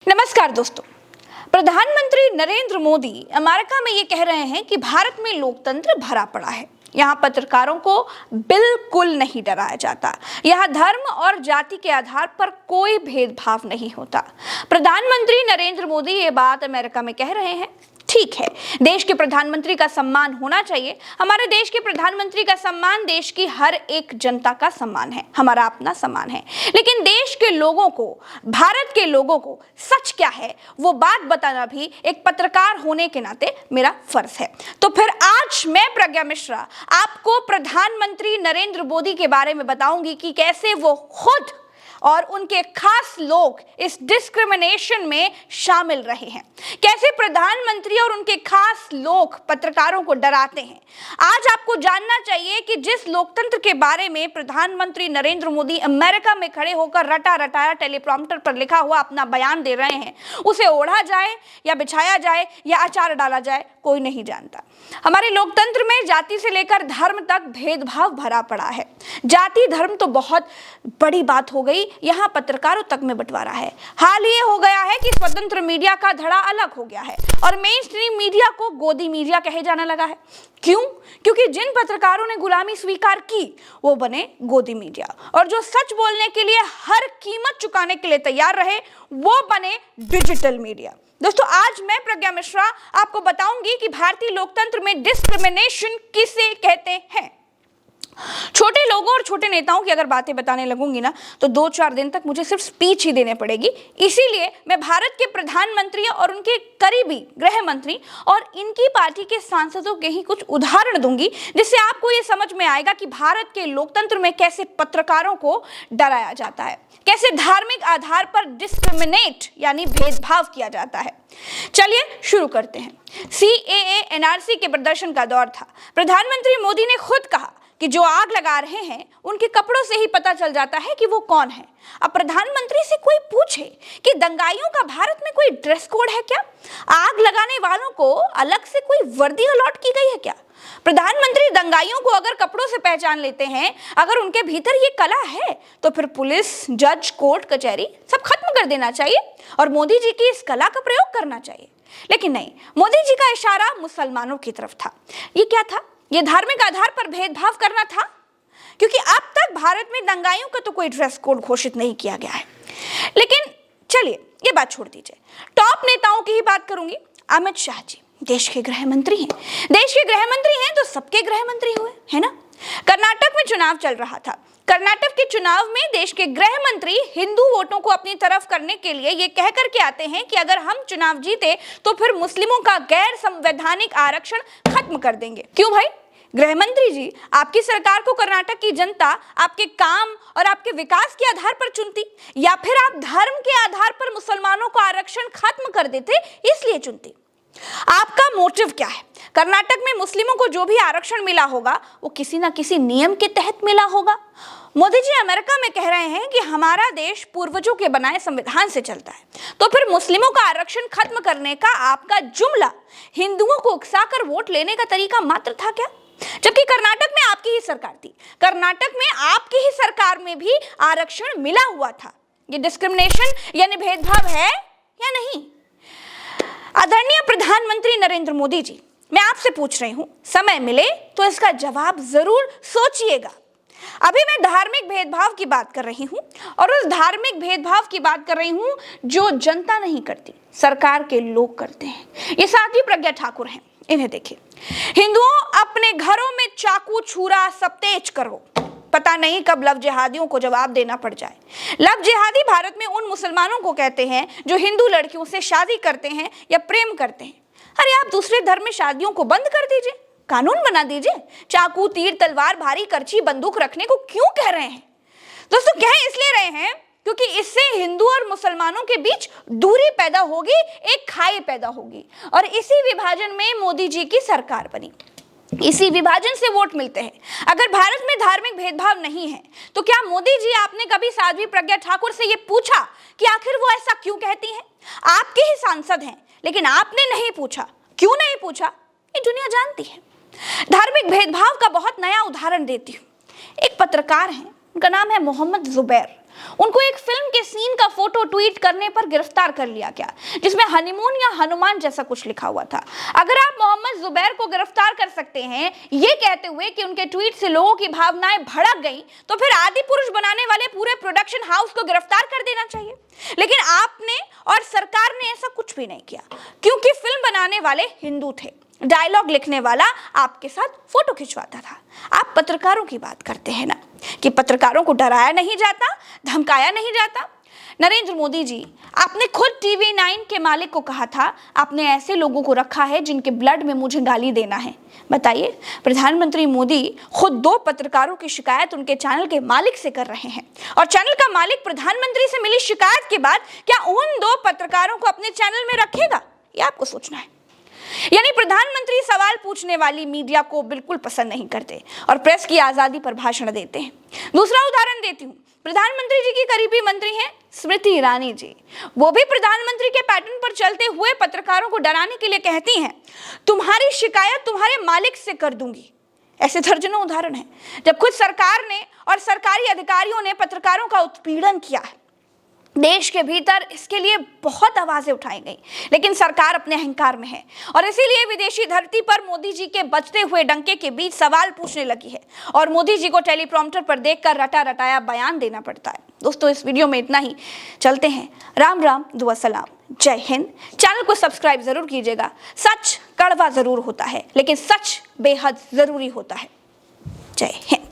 नमस्कार दोस्तों। प्रधानमंत्री नरेंद्र मोदी अमेरिका में ये कह रहे हैं कि भारत में लोकतंत्र भरा पड़ा है। यहाँ पत्रकारों को बिल्कुल नहीं डराया जाता। यहाँ धर्म और जाति के आधार पर कोई भेदभाव नहीं होता। प्रधानमंत्री नरेंद्र मोदी ये बात अमेरिका में कह रहे हैं। ठीक है, देश के प्रधानमंत्री का सम्मान होना चाहिए। हमारे देश के प्रधानमंत्री का सम्मान देश की हर एक जनता का सम्मान है, हमारा अपना सम्मान है। लेकिन देश के लोगों को, भारत के लोगों को सच क्या है वो बात बताना भी एक पत्रकार होने के नाते मेरा फर्ज है। तो फिर आज मैं प्रज्ञा मिश्रा आपको प्रधानमंत्री नरेंद्र मोदी के बारे में बताऊंगी कि कैसे वो खुद और उनके खास लोग इस डिस्क्रिमिनेशन में शामिल रहे हैं, कैसे प्रधानमंत्री और उनके खास लोग पत्रकारों को डराते हैं। आज आपको जानना चाहिए कि जिस लोकतंत्र के बारे में प्रधानमंत्री नरेंद्र मोदी अमेरिका में खड़े होकर रटा रटाया टेलीप्रॉम्प्टर पर लिखा हुआ अपना बयान दे रहे हैं, उसे ओढ़ा जाए या बिछाया जाए या अचार डाला जाए, कोई नहीं जानता। हमारे लोकतंत्र में जाति से लेकर धर्म तक भेदभाव भरा पड़ा है। जाति धर्म तो बहुत बड़ी बात हो गई, यहाँ पत्रकारों तक में बंटवारा है। हाल ये हो गया है कि स्वतंत्र मीडिया का धड़ा अलग हो गया है और मेन स्ट्रीम मीडिया को गोदी मीडिया कहे जाने लगा है। क्यों? क्योंकि जिन पत्रकारों ने गुलामी स्वीकार की वो बने गोदी मीडिया, और जो सच बोलने के लिए हर कीमत चुकाने के लिए तैयार रहे वो बने डिजिटल मीडिया। दोस्तों, आज मैं प्रज्ञा मिश्रा आपको बताऊंगी कि भारतीय लोकतंत्र में डिस्क्रिमिनेशन किसे कहते हैं। छोटे लोगों और छोटे नेताओं की अगर बातें बताने लगूंगी ना तो 2-4 दिन तक मुझे सिर्फ स्पीच ही देने पड़ेगी। इसीलिए मैं भारत के प्रधानमंत्री और उनके करीबी गृह मंत्री और इनकी पार्टी के सांसदों के ही कुछ उदाहरण दूंगी, जिससे आपको ये समझ में आएगा कि भारत के लोकतंत्र में कैसे पत्रकारों को डराया जाता है, कैसे धार्मिक आधार पर डिस्क्रिमिनेट यानी भेदभाव किया जाता है। चलिए शुरू करते हैं। CAA NRC के प्रदर्शन का दौर था। प्रधानमंत्री मोदी ने खुद कहा कि जो आग लगा रहे हैं उनके कपड़ों से ही पता चल जाता है कि वो कौन है। अब प्रधानमंत्री से कोई पूछे कि दंगाइयों का भारत में कोई ड्रेस कोड है क्या? आग लगाने वालों को अलग से कोई वर्दी अलॉट की गई है क्या? प्रधानमंत्री दंगाइयों को अगर कपड़ों से पहचान लेते हैं, अगर उनके भीतर ये कला है, तो फिर पुलिस, जज, कोर्ट, कचहरी सब खत्म कर देना चाहिए और मोदी जी की इस कला का प्रयोग करना चाहिए। लेकिन नहीं, मोदी जी का इशारा मुसलमानों की तरफ था। ये क्या था? ये धार्मिक आधार पर भेदभाव करना था, क्योंकि अब तक भारत में दंगाइयों का तो कोई ड्रेस कोड घोषित नहीं किया गया है। लेकिन चलिए ये बात छोड़ दीजिए, टॉप नेताओं की ही बात करूंगी। अमित शाह जी देश के गृह मंत्री हैं। देश के गृह मंत्री हैं तो सबके गृह मंत्री हुए, है ना। कर्नाटक में चुनाव चल रहा था। कर्नाटक के चुनाव में देश के गृह मंत्री हिंदू वोटों को अपनी तरफ करने के लिए ये कह करके आते हैं कि अगर हम चुनाव जीते तो फिर मुस्लिमों का गैर संवैधानिक आरक्षण खत्म कर देंगे। क्यों भाई? गृह मंत्री जी, आपकी सरकार को कर्नाटक की जनता आपके काम और आपके विकास के आधार पर चुनती, या फिर आप धर्म के आधार पर मुसलमानों को आरक्षण खत्म कर देते इसलिए चुनती? आपका मोटिव क्या है? कर्नाटक में मुस्लिमों को जो भी आरक्षण मिला होगा वो किसी ना किसी नियम के तहत मिला होगा। मोदी जी अमेरिका में कह रहे हैं कि हमारा देश पूर्वजों के बनाए संविधान से चलता है, तो फिर मुस्लिमों का आरक्षण खत्म करने का आपका जुमला हिंदुओं को उकसाकर वोट लेने का तरीका मात्र था क्या? जबकि कर्नाटक में आपकी ही सरकार थी, कर्नाटक में आपकी ही सरकार में भी आरक्षण मिला हुआ था। ये डिस्क्रिमिनेशन यानी भेदभाव है या नहीं? आदरणीय प्रधानमंत्री नरेंद्र मोदी जी, मैं आपसे पूछ रही हूं, समय मिले तो इसका जवाब जरूर सोचिएगा। अभी मैं धार्मिक भेदभाव की बात कर रही हूं, और उस धार्मिक भेदभाव की बात कर रही हूं जो जनता नहीं करती, सरकार के लोग करते हैं। ये साथी प्रज्ञा ठाकुर हैं, इन्हें देखिए। हिंदुओं, अपने घरों में चाकू, छुरा सब तेज करो, पता नहीं कब लव जिहादियों को जवाब देना पड़ जाए। लव जिहादी भारत में उन मुसलमानों को कहते हैं जो हिंदू लड़कियों से शादी करते हैं या प्रेम करते हैं। अरे आप दूसरे धर्म में शादियों को बंद कर दीजिए, कानून बना दीजिए। चाकू, तीर, तलवार, भारी करची, बंदूक रखने को क्यों कह रहे हैं? दोस्तों, कह इसलिए रहे हैं क्योंकि इससे हिंदू और मुसलमानों के बीच दूरी पैदा होगी, एक खाई पैदा होगी, और इसी विभाजन में मोदी जी की सरकार बनी। इसी विभाजन से वोट मिलते हैं। अगर भारत में धार्मिक भेदभाव नहीं है तो क्या मोदी जी, आपने कभी साध्वी प्रज्ञा ठाकुर से ये पूछा कि आखिर वो ऐसा क्यों कहती हैं? आपके ही सांसद हैं, लेकिन आपने नहीं पूछा। क्यों नहीं पूछा? ये दुनिया जानती है। धार्मिक भेदभाव का बहुत नया उदाहरण देती हूँ। एक पत्रकार हैं, उनका नाम है मोहम्मद जुबैर। उनको एक फिल्म के सीन का फोटो ट्वीट करने पर गिरफ्तार कर लिया गया, जिसमें हनीमून या हनुमान जैसा कुछ लिखा हुआ था। अगर आप मोहम्मद जुबैर को गिरफ्तार कर सकते हैं ये कहते हुए कि उनके ट्वीट से लोगों की भावनाएं भड़क गई, तो फिर आदि पुरुष बनाने वाले पूरे प्रोडक्शन हाउस को गिरफ्तार कर देना चाहिए। लेकिन आपने और सरकार ने ऐसा कुछ भी नहीं किया, क्योंकि फिल्म बनाने वाले हिंदू थे, डायलॉग लिखने वाला आपके साथ फोटो खिंचवाता था। आप पत्रकारों की बात करते हैं ना कि पत्रकारों को डराया नहीं जाता, धमकाया नहीं जाता। नरेंद्र मोदी जी, आपने खुद टीवी 9 के मालिक को कहा था आपने ऐसे लोगों को रखा है जिनके ब्लड में मुझे गाली देना है। बताइए, प्रधानमंत्री मोदी खुद 2 पत्रकारों की शिकायत उनके चैनल के मालिक से कर रहे हैं, और चैनल का मालिक प्रधानमंत्री से मिली शिकायत के बाद क्या उन 2 पत्रकारों को अपने चैनल में रखेगा? ये आपको सोचना है। यानी प्रधानमंत्री सवाल पूछने वाली मीडिया को बिल्कुल पसंद नहीं करते और प्रेस की आजादी पर भाषण देते हैं। दूसरा उदाहरण देती हूं, प्रधानमंत्री जी की करीबी मंत्री हैं स्मृति ईरानी जी। वो भी प्रधानमंत्री के पैटर्न पर चलते हुए पत्रकारों को डराने के लिए कहती हैं तुम्हारी शिकायत तुम्हारे मालिक से कर दूंगी। ऐसे दर्जनों उदाहरण हैं जब खुद सरकार ने और सरकारी अधिकारियों ने पत्रकारों का उत्पीड़न किया है। देश के भीतर इसके लिए बहुत आवाजें उठाई गई, लेकिन सरकार अपने अहंकार में है और इसीलिए विदेशी धरती पर मोदी जी के बजते हुए डंके के बीच सवाल पूछने लगी है और मोदी जी को टेलीप्रॉम्प्टर पर देखकर रटा रटाया बयान देना पड़ता है। दोस्तों, इस वीडियो में इतना ही। चलते हैं। राम राम, दुआ सलाम, जय हिंद। चैनल को सब्सक्राइब जरूर कीजिएगा। सच कड़वा जरूर होता है, लेकिन सच बेहद जरूरी होता है। जय हिंद।